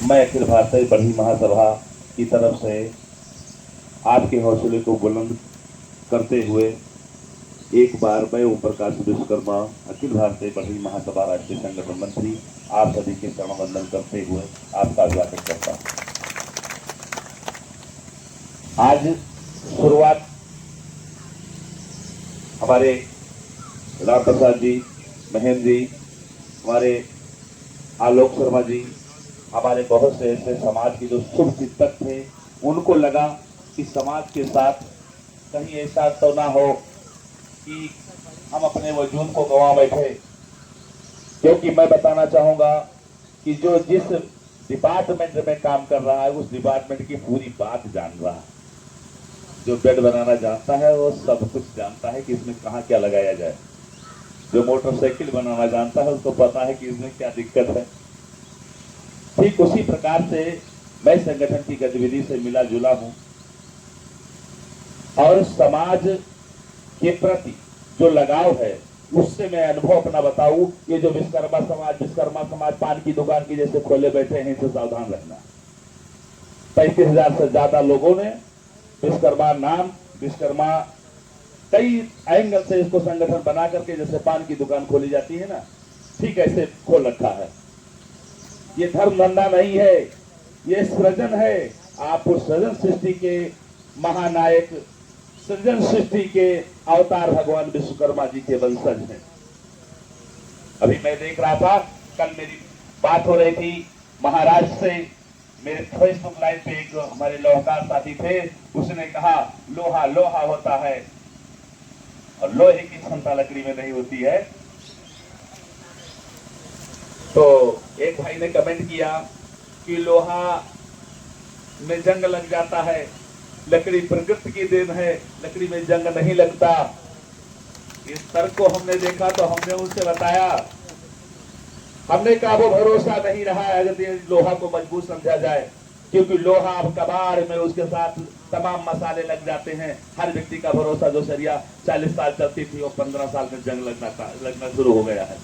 मैं अखिल भारतीय बढ़ई महासभा की तरफ से आपके हौसले को बुलंद करते हुए एक बार मैं ओम प्रकाश विश्वकर्मा अखिल भारतीय बढ़ई महासभा राष्ट्रीय संगठन मंत्री आप सभी के चरण वंदन करते हुए आपका स्वागत करता हूं। आज शुरुआत हमारे राम प्रसाद जी, महेंद्र जी, हमारे आलोक शर्मा जी, हमारे बहुत से ऐसे समाज के जो शुभ चिंतक थे, उनको लगा कि समाज के साथ कहीं ऐसा तो ना हो कि हम अपने वजूद को गंवा बैठे। क्योंकि मैं बताना चाहूंगा कि जो जिस डिपार्टमेंट में काम कर रहा है उस डिपार्टमेंट की पूरी बात जान रहा है। जो बेड बनाना जानता है वो सब कुछ जानता है कि इसमें कहाँ क्या लगाया जाए। जो मोटरसाइकिल बनाना जानता है उसको पता है कि इसमें क्या दिक्कत है। ठीक उसी प्रकार से मैं संगठन की गतिविधि से मिला जुला हूं और समाज के प्रति जो लगाव है उससे मैं अनुभव अपना बताऊं। ये जो विश्वकर्मा समाज पान की दुकान की जैसे खोले बैठे हैं, इनसे सावधान रहना। 35,000 से ज्यादा लोगों ने विश्वकर्मा कई एंगल से इसको संगठन बना करके जैसे पान की दुकान खोली जाती है ना, ठीक ऐसे खोल रखा है। ये धर्म धंधा नहीं है, ये सृजन है। आप उस सृजन सृष्टि के महानायक, सृजन सृष्टि के अवतार भगवान विश्वकर्मा जी के वंशज हैं। अभी मैं देख रहा था, कल मेरी बात हो रही थी महाराष्ट्र से, मेरे फेसबुक लाइव पे एक हमारे लोहाकार साथी थे, उसने कहा लोहा लोहा होता है और लोहे की क्षमता लकड़ी में नहीं होती है। तो एक भाई ने कमेंट किया कि लोहा में जंग लग जाता है, लकड़ी प्रकृति की देन है, लकड़ी में जंग नहीं लगता। इस तर्क को हमने देखा तो हमने उनसे बताया, हमने कहा वो भरोसा नहीं रहा है अगर लोहा को मजबूत समझा जाए, क्योंकि लोहा अब कबाड़ में उसके साथ तमाम मसाले लग जाते हैं। हर व्यक्ति का भरोसा जो सरिया 40 साल चलती थी वो 15 साल में जंग लगना शुरू हो गया है।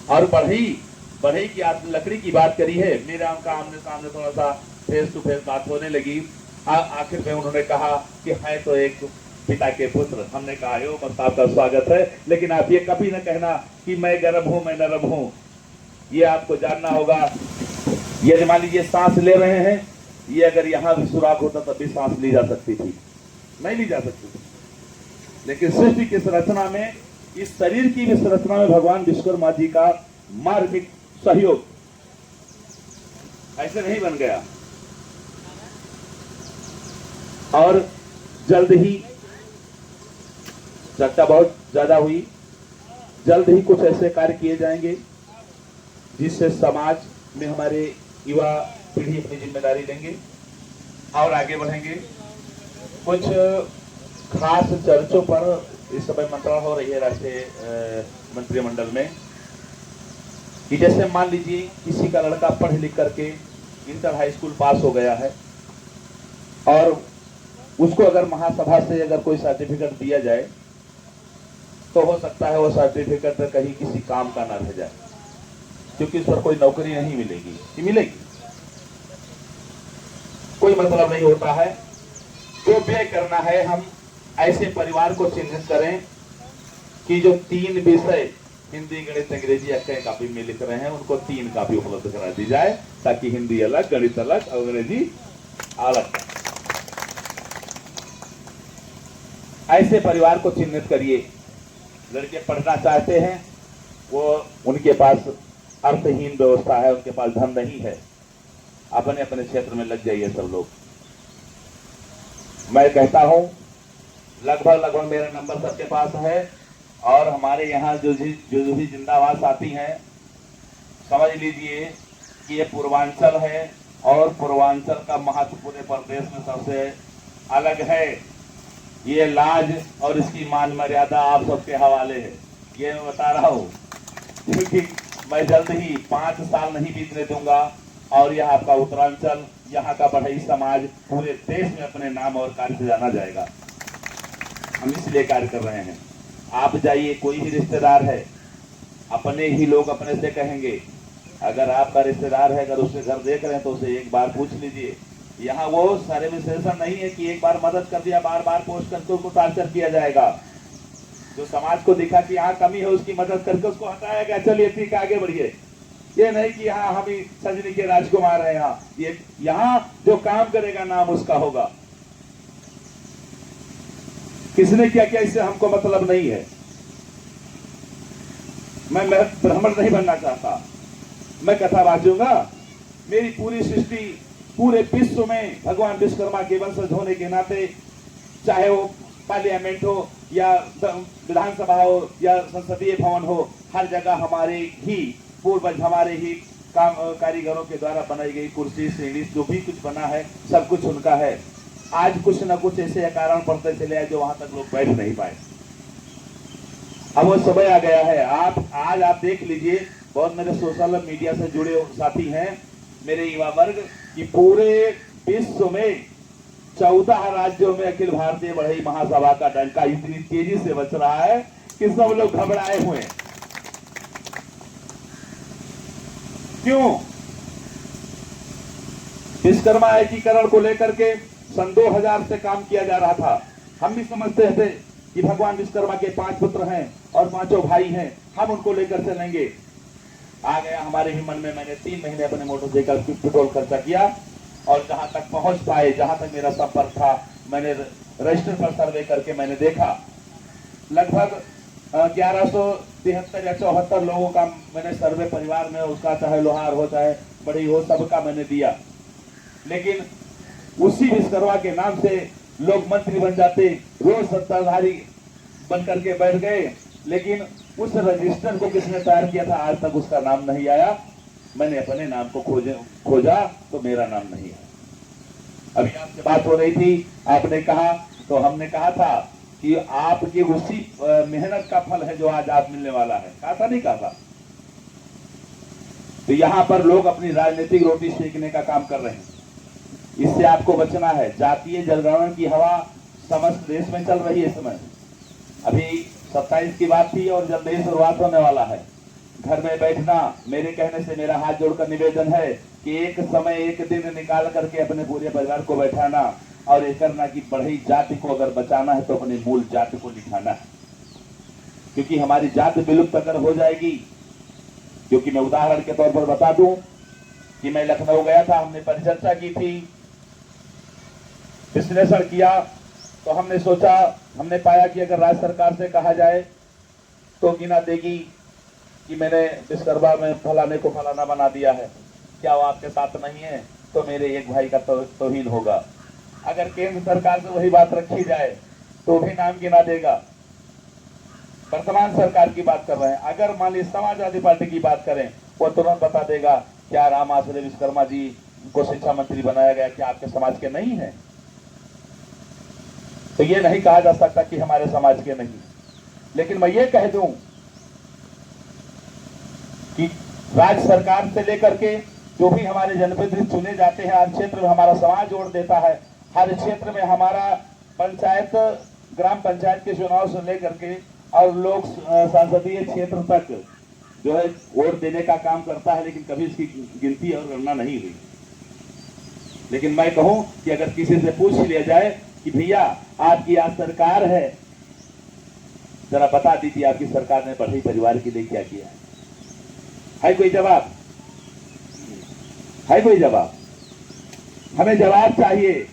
और बढ़ई की लकड़ी की बात करी है, मेरा उनका आमने सामने थोड़ा सा फेस टू फेस बात होने लगी। आखिर में उन्होंने कहा कि है तो एक पिता के पुत्र। हमने कहा बस आपका स्वागत है, लेकिन आप ये कभी न कहना कि मैं गर्म हूं, मैं नरम हूं। ये आपको जानना होगा। ये मान लीजिए सांस ले रहे हैं, ये अगर यहाँ भी सुराख होता तब भी सांस ली जा सकती थी, नहीं ली जा सकती थी। लेकिन सृष्टि की संरचना में, इस शरीर की भी संरचना में भगवान विश्वकर्मा जी का मार्मिक सहयोग ऐसे नहीं बन गया। और जल्द ही चर्चा बहुत ज्यादा हुई, जल्द ही कुछ ऐसे कार्य किए जाएंगे जिससे समाज में हमारे युवा पीढ़ी अपनी जिम्मेदारी लेंगे और आगे बढ़ेंगे। कुछ खास चर्चों पर इस समय मंत्रणा हो रही है राष्ट्रीय मंत्रिमंडल में, कि जैसे मान लीजिए किसी का लड़का पढ़ लिख करके इंटर हाई स्कूल पास हो गया है और उसको अगर महासभा से अगर कोई सर्टिफिकेट दिया जाए तो हो सकता है वो सर्टिफिकेट कहीं किसी काम का ना रह जाए, क्योंकि उस पर कोई नौकरी नहीं मिलेगी। कि मिलेगी, कोई मतलब नहीं होता है। जो व्यय करना है, हम ऐसे परिवार को चिन्हित करें कि जो 3 विषय हिंदी, गणित, अंग्रेजी अक्षय कापी में लिख रहे हैं, उनको 3 कापी उपलब्ध करा दी जाए, ताकि हिंदी अलग, गणित अलग, अंग्रेजी अलग। ऐसे परिवार को चिन्हित करिए। लड़के पढ़ना चाहते हैं, वो उनके पास अर्थहीन व्यवस्था है, उनके पास धन नहीं है, अपने अपने क्षेत्र में लग जाइए सब लोग। मैं कहता हूं लगभग मेरा नंबर सबके पास है और हमारे यहाँ जो भी जिंदाबाद साथी हैं, समझ लीजिए कि ये पूर्वांचल है और पूर्वांचल का महत्व पूरे प्रदेश में सबसे अलग है। ये लाज और इसकी मान मर्यादा आप सबके हवाले है, ये मैं बता रहा हूँ, क्योंकि मैं जल्द ही 5 साल नहीं बीतने दूंगा और यह आपका उत्तरांचल, यहाँ का बढ़ई समाज पूरे देश में अपने नाम और कार्य से जाना जाएगा। हम इसलिए कार्य कर रहे हैं। आप जाइए, कोई भी रिश्तेदार है, अपने ही लोग अपने से कहेंगे अगर आपका रिश्तेदार है, अगर उसके घर देख रहे हैं तो उसे एक बार पूछ लीजिए। यहाँ वो सर्विसेशन नहीं है कि एक बार मदद कर दिया, बार बार पोस्ट करके उसको टार्चर किया जाएगा। जो समाज को दिखा कि यहाँ कमी है उसकी मदद करके उसको हटाया गया, चलिए ठीक है आगे बढ़िए। ये नहीं कि हाँ हम ही सजनी के राजकुमार हैं, यहाँ जो काम करेगा नाम उसका होगा। किसने क्या किया इससे हमको मतलब नहीं है। मैं ब्राह्मण नहीं बनना चाहता, मैं कथा बाजूंगा। मेरी पूरी सृष्टि पूरे विश्व में भगवान विश्वकर्मा के वंशज होने के नाते, चाहे वो पार्लियामेंट हो या विधानसभा हो या संसदीय भवन हो, हर जगह हमारे ही पूर्वज, हमारे ही कारीगरों के द्वारा बनाई गई कुर्सी सीढ़ी जो भी कुछ बना है सब कुछ उनका है। आज कुछ न कुछ ऐसे कारण पड़ते चले आए जो वहां तक लोग बैठ नहीं पाए। अब वो समय आ गया है। आज आप देख लीजिए, बहुत मेरे सोशल मीडिया से जुड़े साथी हैं, मेरे युवा वर्ग, कि पूरे विश्व में 14 राज्यों में अखिल भारतीय बढ़ई महासभा का डंका इतनी तेजी से बच रहा है कि सब लोग घबराए हुए हैं। क्यों? विश्वकर्मा एकीकरण को लेकर के सन 2000 से काम किया जा रहा था। हम भी समझते थे कि भगवान विश्वकर्मा के 5 पुत्र हैं और 5 भाई हैं, हम उनको लेकर चलेंगे। आ गया हमारे ही मन में। मैंने 3 महीने अपने मोटरसाइकिल की पेट्रोल खर्चा किया और जहां तक पहुंच पाए, जहां तक मेरा संपर्क था, मैंने रजिस्टर पर सर्वे करके मैंने देखा लगभग 1173 या 74 लोगों का मैंने सर्वे परिवार में, उसका चाहे लोहार हो चाहे बड़ी हो, सबका मैंने दिया। लेकिन उसी विश्वकर्मा के नाम से लोग मंत्री बन जाते, रोज सत्ताधारी बन करके बैठ गए, लेकिन उस रजिस्टर को किसने तैयार किया था आज तक उसका नाम नहीं आया। मैंने अपने नाम को खोजा तो मेरा नाम नहीं आया। अभी आपसे बात हो रही थी, आपने कहा, तो हमने कहा था कि आपकी उसी मेहनत का फल है जो आज आप मिलने वाला है। कहा था नहीं कहा था? तो यहाँ पर लोग अपनी राजनीतिक रोटी सेकने का काम कर रहे हैं। इससे आपको बचना है। जातीय जनगणना की हवा समस्त देश में चल रही है इस समय। अभी 27 की बात थी और जल्द ही शुरुआत होने वाला है। घर में बैठना, मेरे कहने से मेरा हाथ जोड़कर निवेदन है कि एक समय एक दिन निकाल करके अपने पूरे परिवार को बैठाना और ये करना कि बढ़ई जाति को अगर बचाना है तो अपने मूल जाति को निभाना है, क्योंकि हमारी जाति विलुप्त अगर हो जाएगी। क्योंकि मैं उदाहरण के तौर पर बता दूं कि मैं लखनऊ गया था, हमने परिचर्चा की थी, विश्लेषण किया, तो हमने सोचा, हमने पाया कि अगर राज्य सरकार से कहा जाए तो गिना देगी कि मैंने विश्वकर्मा में फलाने को फलाना बना दिया है, क्या वो आपके साथ नहीं है, तो मेरे एक भाई का तौहीन होगा। अगर केंद्र सरकार से वही बात रखी जाए तो भी नाम गिना देगा। वर्तमान सरकार की बात कर रहे हैं। अगर मान लीजिए समाजवादी पार्टी की बात करें, वो तुरंत बता देगा क्या राम आश्रय विश्वकर्मा जी को शिक्षा मंत्री बनाया गया, क्या आपके समाज के नहीं है? तो ये नहीं कहा जा सकता कि हमारे समाज के नहीं। लेकिन मैं ये कह दूं कि राज्य सरकार से लेकर के जो भी हमारे जनप्रतिनिधि चुने जाते हैं, हर क्षेत्र में हमारा समाज जोड़ देता है। हर क्षेत्र में हमारा पंचायत, ग्राम पंचायत के चुनाव से लेकर के और लोक संसदीय क्षेत्र तक जो है वोट देने का काम करता है, लेकिन कभी इसकी गिनती और गणना नहीं हुई। लेकिन मैं कहूं कि अगर किसी से पूछ लिया जाए कि भैया आपकी आज सरकार है, जरा बता दीजिए आपकी सरकार ने बढ़ई परिवार के लिए क्या किया है कोई जवाब? है कोई जवाब? हमें जवाब चाहिए।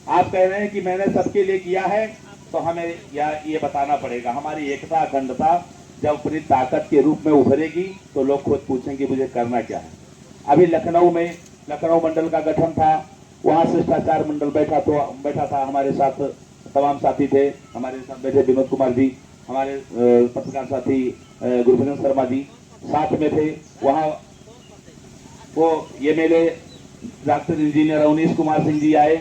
आप कह रहे हैं कि मैंने सबके लिए किया है, तो हमें ये बताना पड़ेगा। हमारी एकता, अखंडता जब अपनी ताकत के रूप में उभरेगी तो लोग खुद पूछेंगे मुझे करना क्या है। अभी लखनऊ में लखनऊ मंडल का गठन था, वहां शिष्टाचार मंडल बैठा था, हमारे साथ तमाम साथी थे। हमारे साथ बैठे विनोद कुमार जी, हमारे पत्रकार साथी गुरभजन शर्मा जी साथ में थे। वहां वो MLA doctor engineer Avnish Kumar Singh ji आए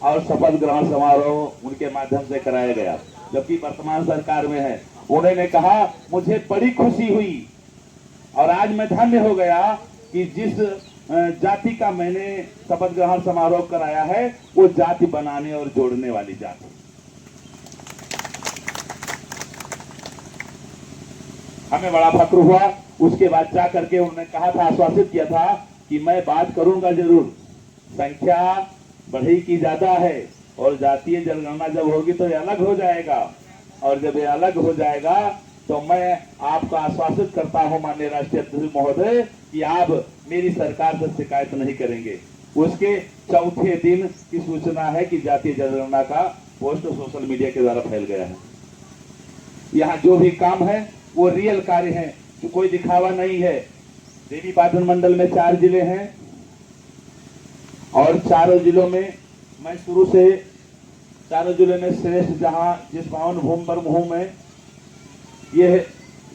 और शपथ ग्रहण समारोह उनके माध्यम से कराया गया, जबकि वर्तमान सरकार में है। उन्होंने कहा मुझे बड़ी खुशी हुई और आज मैं धन्य हो गया कि जिस जाति का मैंने शपथ ग्रहण समारोह कराया है वो जाति बनाने और जोड़ने वाली जाति। हमें बड़ा फक्र हुआ उसके बाद जा करके उन्होंने कहा था, आश्वासित किया था कि मैं बात करूंगा जरूर, संख्या बढ़ी की ज्यादा है और जातीय जनगणना जब होगी तो ये अलग हो जाएगा, और जब ये अलग हो जाएगा तो मैं आपको आश्वासित करता हूं माननीय राष्ट्रीय अध्यक्ष महोदय कि आप मेरी सरकार से शिकायत नहीं करेंगे। उसके चौथे दिन की सूचना है कि जातीय जनगणना का पोस्ट सोशल मीडिया के द्वारा फैल गया है। यहाँ जो भी काम है वो रियल कार्य है, जो कोई दिखावा नहीं है। देवीपाटन मंडल में 4 जिले हैं और चारों जिलों में मैं शुरू से चारों जिले में श्रेष्ठ जहां जिस पावन भूमि पर हूं मैं, ये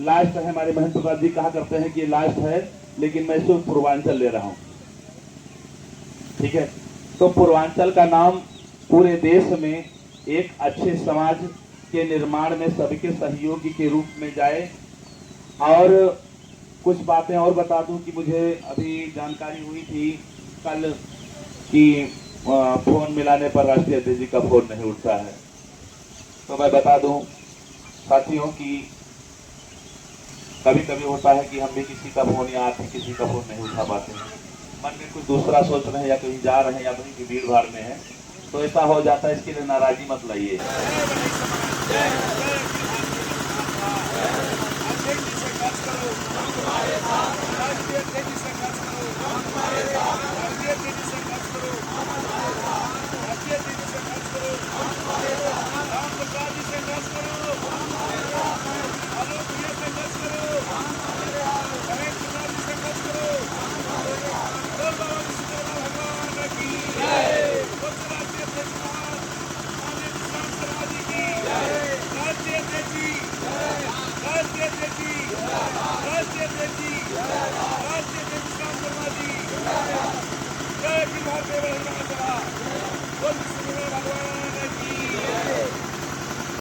लास्ट है। हमारे महंत प्रसाद जी कहा करते हैं कि ये लास्ट है, लेकिन मैं सिर्फ पूर्वांचल ले रहा हूं, ठीक है। तो पूर्वांचल का नाम पूरे देश में एक अच्छे समाज के निर्माण में सबके सहयोगी के रूप में जाए। और कुछ बातें और बता दूं कि मुझे अभी जानकारी हुई थी कल कि फोन मिलाने पर राष्ट्रीय अध्यक्ष जी का फोन नहीं उठता है। तो मैं बता दूं साथियों कि कभी कभी होता है कि हम भी किसी का फोन या आप भी किसी का फोन नहीं उठा पाते हैं, मन में कुछ दूसरा सोच रहे हैं या कहीं जा रहे हैं या कहीं की भीड़ भाड़ में है, तो ऐसा हो जाता है। इसके लिए नाराजगी मत लाइए। जय